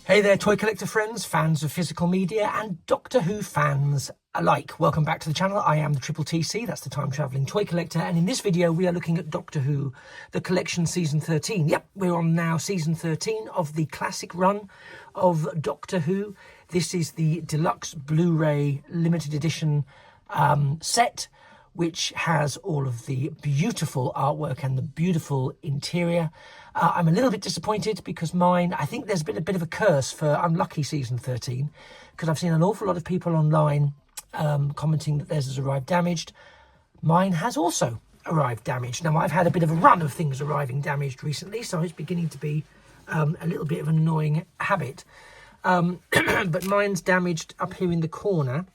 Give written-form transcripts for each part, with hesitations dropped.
Hey there, toy collector friends, fans of physical media and Doctor Who fans alike. Welcome back to the channel. I am the Triple TC, that's the Time Travelling Toy Collector, and in this video we are looking at Doctor Who, the collection season 13. Yep, we're on now season 13 of the classic run of Doctor Who. This is the deluxe Blu-ray limited edition set, which has all of the beautiful artwork and the beautiful interior. I'm a little bit disappointed because mine, I think there's been a bit of a curse for unlucky season 13, because I've seen an awful lot of people online commenting that theirs has arrived damaged. Mine has also arrived damaged. Now, I've had a bit of a run of things arriving damaged recently, so it's beginning to be a little bit of an annoying habit. But mine's damaged up here in the corner.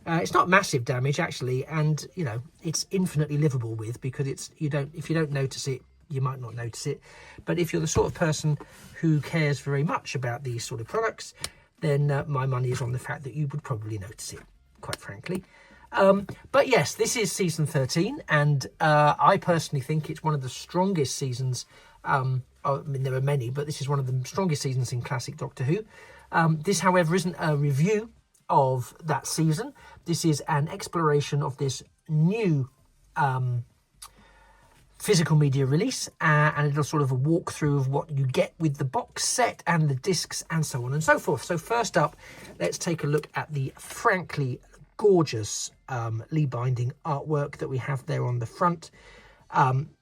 It's not massive damage actually, and you know, it's infinitely livable with, because if you don't notice it, you might not notice it. But if you're the sort of person who cares very much about these sort of products, then my money is on the fact that you would probably notice it, quite frankly. But yes, this is season 13, and I personally think it's one of the strongest seasons. I mean, there are many, but this is one of the strongest seasons in classic Doctor Who. This, however, isn't a review of that season. This is an exploration of this new physical media release, and it'll sort of a walkthrough of what you get with the box set and the discs and so on and so forth. So first up, let's take a look at the frankly gorgeous Lee binding artwork that we have there on the front.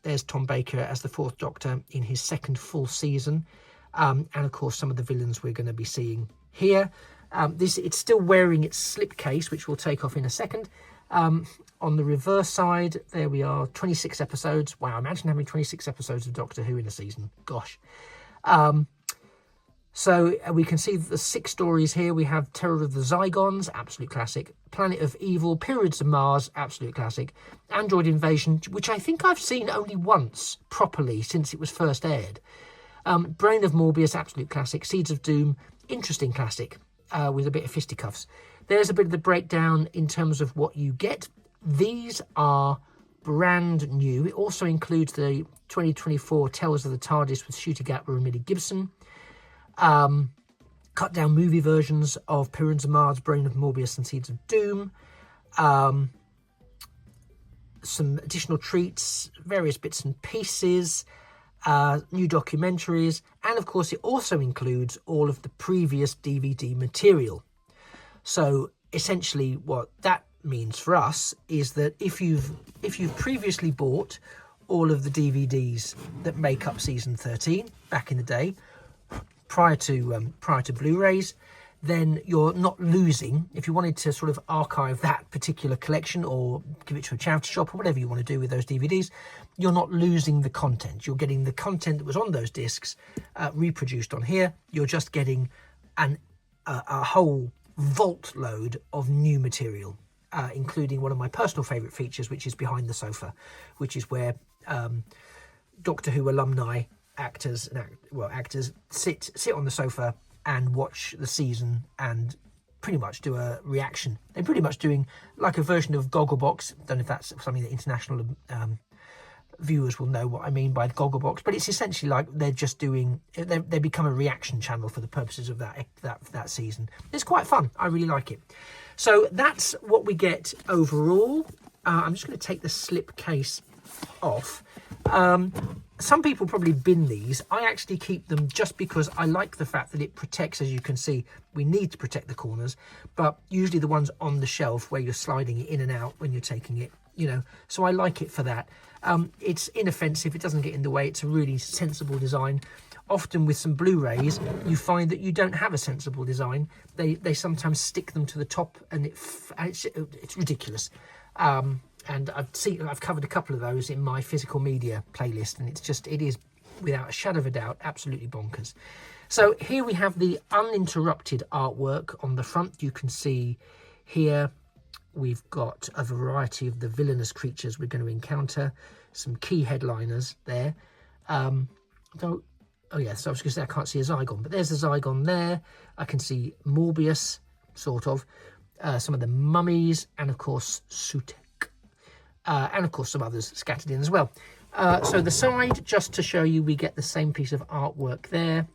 There's Tom Baker as the Fourth Doctor in his second full season, and of course some of the villains we're going to be seeing here. It's still wearing its slipcase, which we'll take off in a second. On the reverse side, there we are, 26 episodes. Wow, imagine having 26 episodes of Doctor Who in a season. Gosh. So we can see the 6 stories here. We have Terror of the Zygons, absolute classic. Planet of Evil, Periods of Mars, absolute classic. Android Invasion, which I think I've seen only once properly since it was first aired. Brain of Morbius, absolute classic. Seeds of Doom, interesting classic. With a bit of fisticuffs. There's a bit of the breakdown in terms of what you get. These are brand new. It also includes the 2024 Tales of the TARDIS with Shooter Gatler and Millie Gibson. Cut down movie versions of Periods of Mars, Brain of Morbius and Seeds of Doom. Some additional treats, various bits and pieces. New documentaries, and of course it also includes all of the previous DVD material. So essentially what that means for us is that if you've previously bought all of the DVDs that make up season 13 back in the day, prior to Blu-rays, then you're not losing. If you wanted to sort of archive that particular collection or give it to a charity shop or whatever you want to do with those DVDs, you're not losing the content. You're getting the content that was on those discs reproduced on here. You're just getting a whole vault load of new material, including one of my personal favourite features, which is Behind the Sofa, which is where Doctor Who alumni, actors sit on the sofa and watch the season and pretty much do a reaction. They're pretty much doing like a version of Gogglebox. Don't know if that's something that international viewers will know what I mean by Gogglebox, but it's essentially like they're just doing, they become a reaction channel for the purposes of that season. It's quite fun. I really like it. So that's what we get overall. I'm just going to take the slip case off. Some people probably bin these. I actually keep them just because I like the fact that it protects. As you can see, we need to protect the corners, but usually the ones on the shelf where you're sliding it in and out when you're taking it, you know, so I like it for that. It's inoffensive, it doesn't get in the way, it's a really sensible design. Often with some Blu-rays, you find that you don't have a sensible design. They sometimes stick them to the top, and it's ridiculous. And I've covered a couple of those in my physical media playlist, and it is without a shadow of a doubt absolutely bonkers. So here we have the uninterrupted artwork on the front. You can see here we've got a variety of the villainous creatures we're going to encounter, some key headliners there. Oh yeah, so I was going to say I can't see a Zygon, but there's a Zygon there. I can see Morbius, sort of, some of the mummies, and of course Sutek. And of course some others scattered in as well. So the side, just to show you, we get the same piece of artwork there.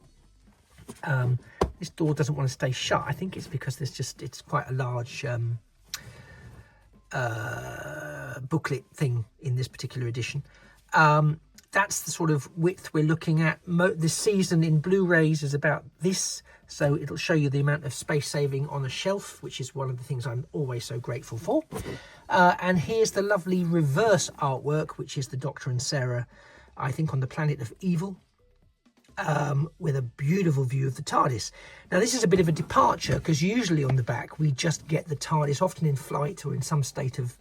this door doesn't want to stay shut. I think it's because it's quite a large booklet thing in this particular edition. That's the sort of width we're looking at. This season in Blu-rays is about this, so it'll show you the amount of space saving on a shelf, which is one of the things I'm always so grateful for. And here's the lovely reverse artwork, which is the Doctor and Sarah, I think, on the planet of Evil, with a beautiful view of the TARDIS. Now, this is a bit of a departure, because usually on the back we just get the TARDIS, often in flight or in some state of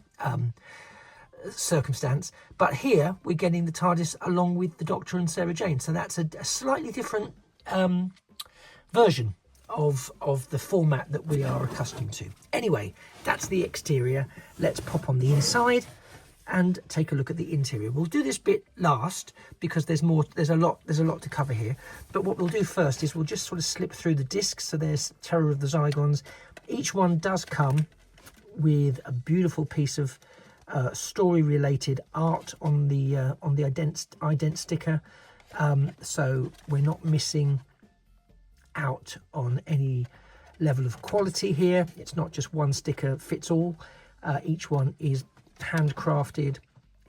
circumstance, but here we're getting the TARDIS along with the Doctor and Sarah Jane, so that's a slightly different version of the format that we are accustomed to. Anyway, that's the exterior. Let's pop on the inside and take a look at the interior. We'll do this bit last because there's a lot to cover here, but what we'll do first is we'll just sort of slip through the discs. So there's Terror of the Zygons. Each one does come with a beautiful piece of story-related art on the ident sticker, so we're not missing out on any level of quality here. It's not just one sticker fits all. Each one is handcrafted.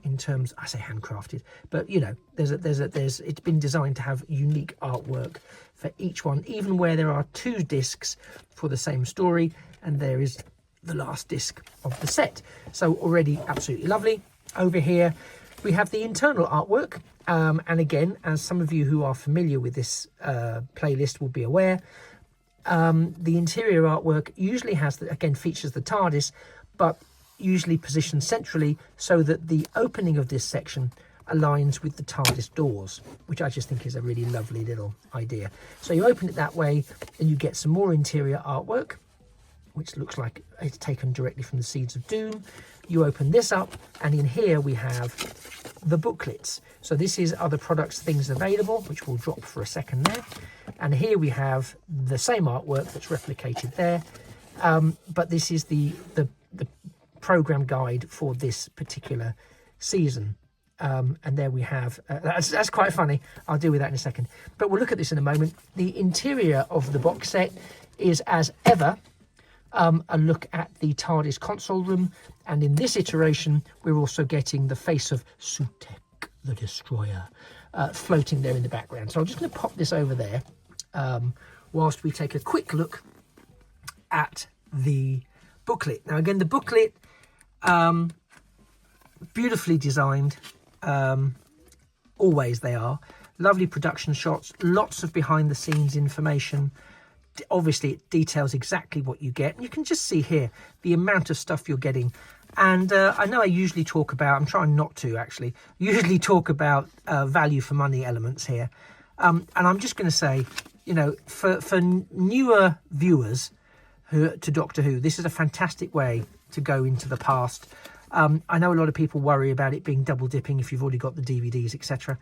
In terms, I say handcrafted, but you know, it's been designed to have unique artwork for each one, even where there are 2 discs for the same story, and there is the last disc of the set. So already absolutely lovely. Over here we have the internal artwork, and again, as some of you who are familiar with this playlist will be aware, the interior artwork usually features the TARDIS, but usually positioned centrally so that the opening of this section aligns with the TARDIS doors, which I just think is a really lovely little idea. So you open it that way and you get some more interior artwork, which looks like it's taken directly from the Seeds of Doom. You open this up, and in here we have the booklets. So this is other products, things available, which we'll drop for a second there. And here we have the same artwork that's replicated there, but this is the program guide for this particular season. And there we have, that's quite funny. I'll deal with that in a second. But we'll look at this in a moment. The interior of the box set is, as ever, a look at the TARDIS console room, and in this iteration we're also getting the face of Sutekh the Destroyer floating there in the background. So I'm just going to pop this over there whilst we take a quick look at the booklet. Now again, the booklet, beautifully designed, always they are. Lovely production shots, lots of behind the scenes information. Obviously it details exactly what you get, and you can just see here the amount of stuff you're getting. And I know I usually talk about, I'm trying not to actually, usually talk about value for money elements here. And I'm just going to say, you know, for newer viewers to Doctor Who, this is a fantastic way to go into the past. I know a lot of people worry about it being double dipping if you've already got the DVDs, etc.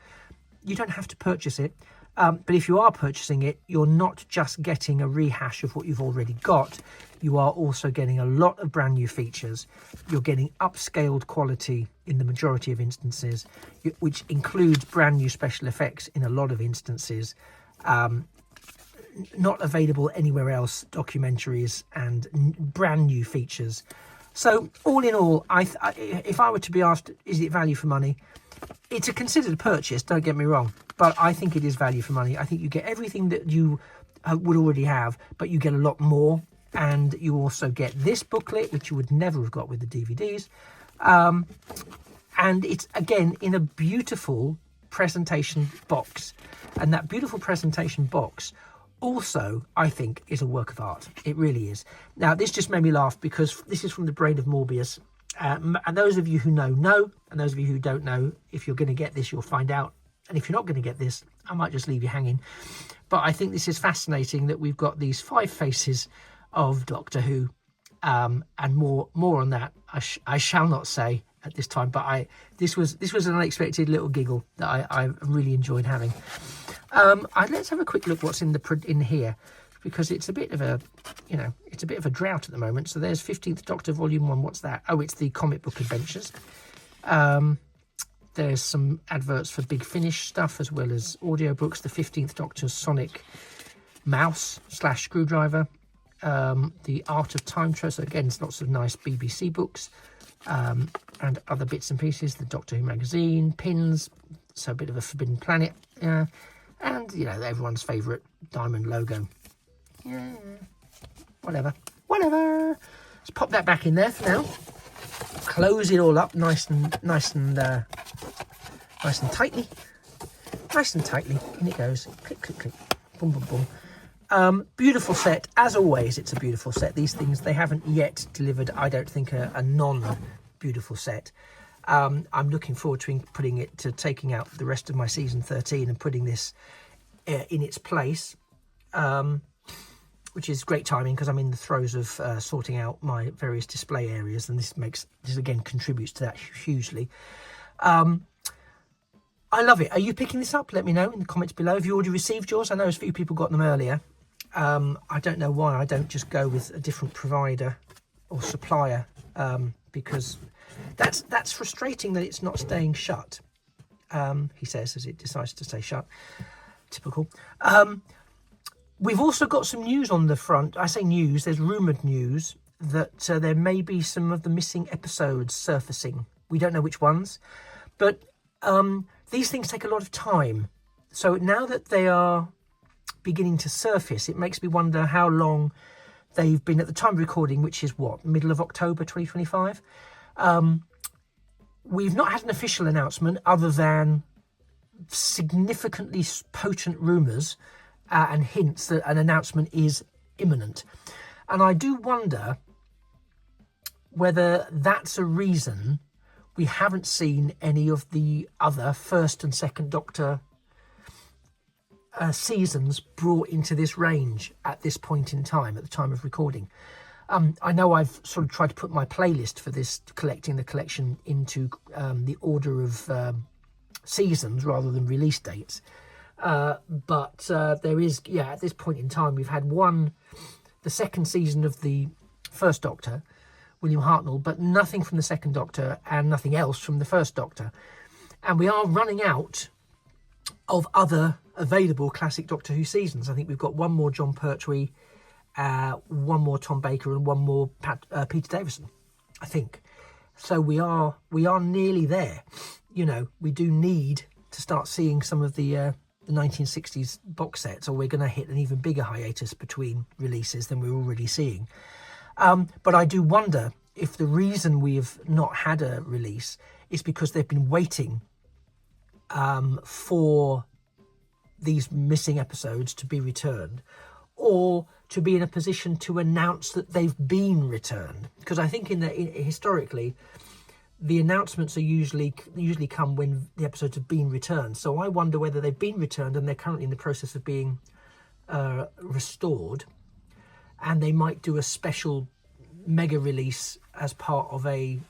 You don't have to purchase it. But if you are purchasing it, you're not just getting a rehash of what you've already got. You are also getting a lot of brand new features. You're getting upscaled quality in the majority of instances, which includes brand new special effects in a lot of instances. Not available anywhere else, documentaries and brand new features. So all in all, if I were to be asked, is it value for money? It's a considered purchase, don't get me wrong, but I think it is value for money. I think you get everything that you would already have, but you get a lot more, and you also get this booklet, which you would never have got with the DVDs, and it's, again, in a beautiful presentation box, and that beautiful presentation box also, I think, is a work of art. It really is. Now, this just made me laugh because this is from the brain of Morbius. And those of you who know, and those of you who don't know, if you're going to get this, you'll find out. And if you're not going to get this, I might just leave you hanging. But I think this is fascinating that we've got these 5 faces of Doctor Who, and more on that I shall not say at this time. But this was an unexpected little giggle that I really enjoyed having. Let's have a quick look what's in here, because it's a bit of a, you know, it's a bit of a drought at the moment. So there's 15th Doctor Volume 1. What's that? Oh, it's the comic book adventures. There's some adverts for Big Finish stuff as well as audiobooks. The 15th Doctor's Sonic Mouse / Screwdriver, The Art of Time Travel. So again, it's lots of nice BBC books, and other bits and pieces. The Doctor Who magazine, pins, so a bit of a Forbidden Planet, and everyone's favourite diamond logo. Yeah, whatever. Let's pop that back in there for now. Close it all up nice and tightly. Nice and tightly. In it goes. Click, click, click. Boom, boom, boom. Beautiful set. As always, it's a beautiful set. These things, they haven't yet delivered, I don't think, a non-beautiful set. I'm looking forward to taking out the rest of my season 13 and putting this in its place, which is great timing because I'm in the throes of sorting out my various display areas, and this again contributes to that hugely. I love it. Are you picking this up? Let me know in the comments below. Have you already received yours? I know a few people got them earlier. I don't know why I don't just go with a different provider or supplier, because that's frustrating that it's not staying shut, he says, as it decides to stay shut. Typical. We've also got some news on the front. I say news, there's rumoured news that there may be some of the missing episodes surfacing. We don't know which ones, but these things take a lot of time. So now that they are beginning to surface, it makes me wonder how long they've been at the time of recording, which is what, middle of October 2025. We've not had an official announcement other than significantly potent rumours and hints that an announcement is imminent. And I do wonder whether that's a reason we haven't seen any of the other first and second Doctor seasons brought into this range at this point in time, at the time of recording. I know I've sort of tried to put my playlist for this, collecting the collection, into the order of seasons rather than release dates. But there is, at this point in time, we've had the second season of the first Doctor, William Hartnell, but nothing from the second Doctor and nothing else from the first Doctor. And we are running out of other available classic Doctor Who seasons. I think we've got one more John Pertwee, one more Tom Baker, and one more Peter Davison, I think. So we are nearly there. We do need to start seeing some of the 1960s box sets, or we're going to hit an even bigger hiatus between releases than we're already seeing. But I do wonder if the reason we've not had a release is because they've been waiting for these missing episodes to be returned, or to be in a position to announce that they've been returned. Because I think historically, the announcements are usually come when the episodes have been returned. So I wonder whether they've been returned and they're currently in the process of being restored, and they might do a special mega release as part of a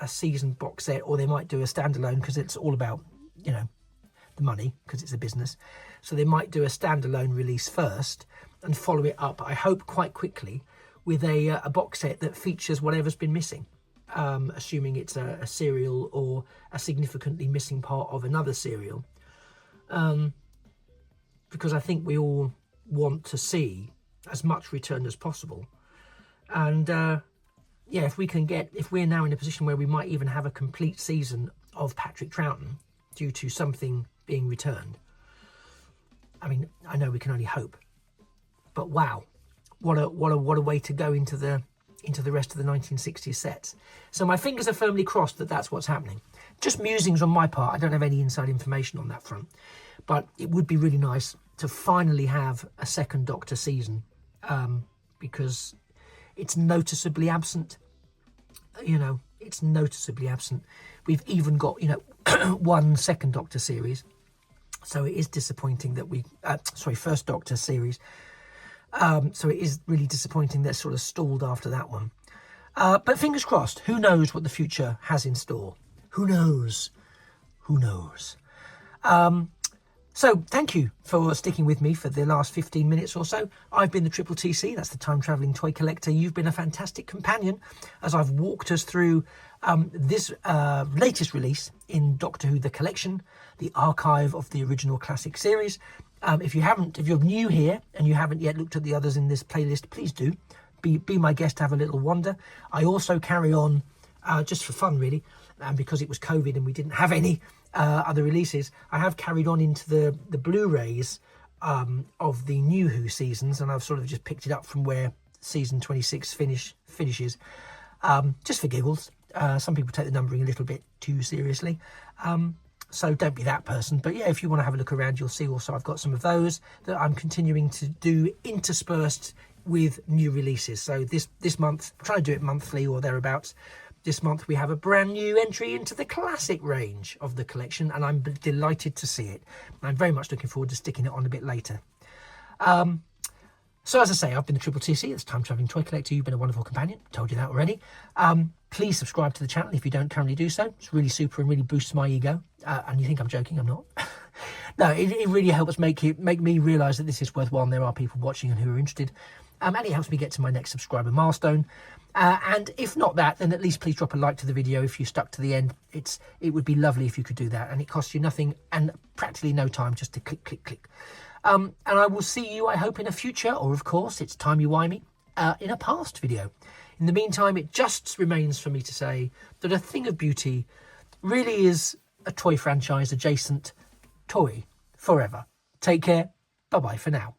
season box set, or they might do a standalone, because it's all about the money, because it's a business. So they might do a standalone release first and follow it up, I hope quite quickly, with a box set that features whatever's been missing, assuming it's a serial or a significantly missing part of another serial, because I think we all want to see as much return as possible. And if we're now in a position where we might even have a complete season of Patrick Troughton due to something being returned, I mean, I know we can only hope, but wow, what a way to go into the rest of the 1960s sets. So my fingers are firmly crossed that that's what's happening. Just musings on my part. I don't have any inside information on that front, but it would be really nice to finally have a second Doctor season, because it's noticeably absent. It's noticeably absent. We've even got one second Doctor series, so it is disappointing that first Doctor series. So it is really disappointing they're sort of stalled after that one. But fingers crossed. Who knows what the future has in store? Who knows? So thank you for sticking with me for the last 15 minutes or so. I've been the Triple TC, that's the Time Travelling Toy Collector. You've been a fantastic companion as I've walked us through this latest release in Doctor Who The Collection, the archive of the original classic series. If you're new here and you haven't yet looked at the others in this playlist, please do. Be my guest, have a little wander. I also carry on, just for fun really, and because it was COVID and we didn't have any other releases, I have carried on into the Blu-rays of the new Who seasons, and I've sort of just picked it up from where season 26 finishes, just for giggles. Some people take the numbering a little bit too seriously, so don't be that person. But yeah, if you want to have a look around, you'll see also I've got some of those that I'm continuing to do interspersed with new releases. So this month, I'm trying to do it monthly or thereabouts. This month we have a brand new entry into the classic range of the collection, and I'm delighted to see it. I'm very much looking forward to sticking it on a bit later. So as I say, I've been the Triple TC, it's Time Travelling Toy Collector. You've been a wonderful companion, told you that already. Please subscribe to the channel if you don't currently do so. It's really super and really boosts my ego. And you think I'm joking, I'm not. No, it really helps make me realise that this is worthwhile and there are people watching and who are interested. And it helps me get to my next subscriber milestone. And if not that, then at least please drop a like to the video if you stuck to the end. It would be lovely if you could do that, and it costs you nothing and practically no time just to click, click, click. And I will see you, I hope, in a future, or of course, it's timey-wimey, in a past video. In the meantime, it just remains for me to say that A Thing of Beauty really is a toy franchise adjacent toy forever. Take care. Bye-bye for now.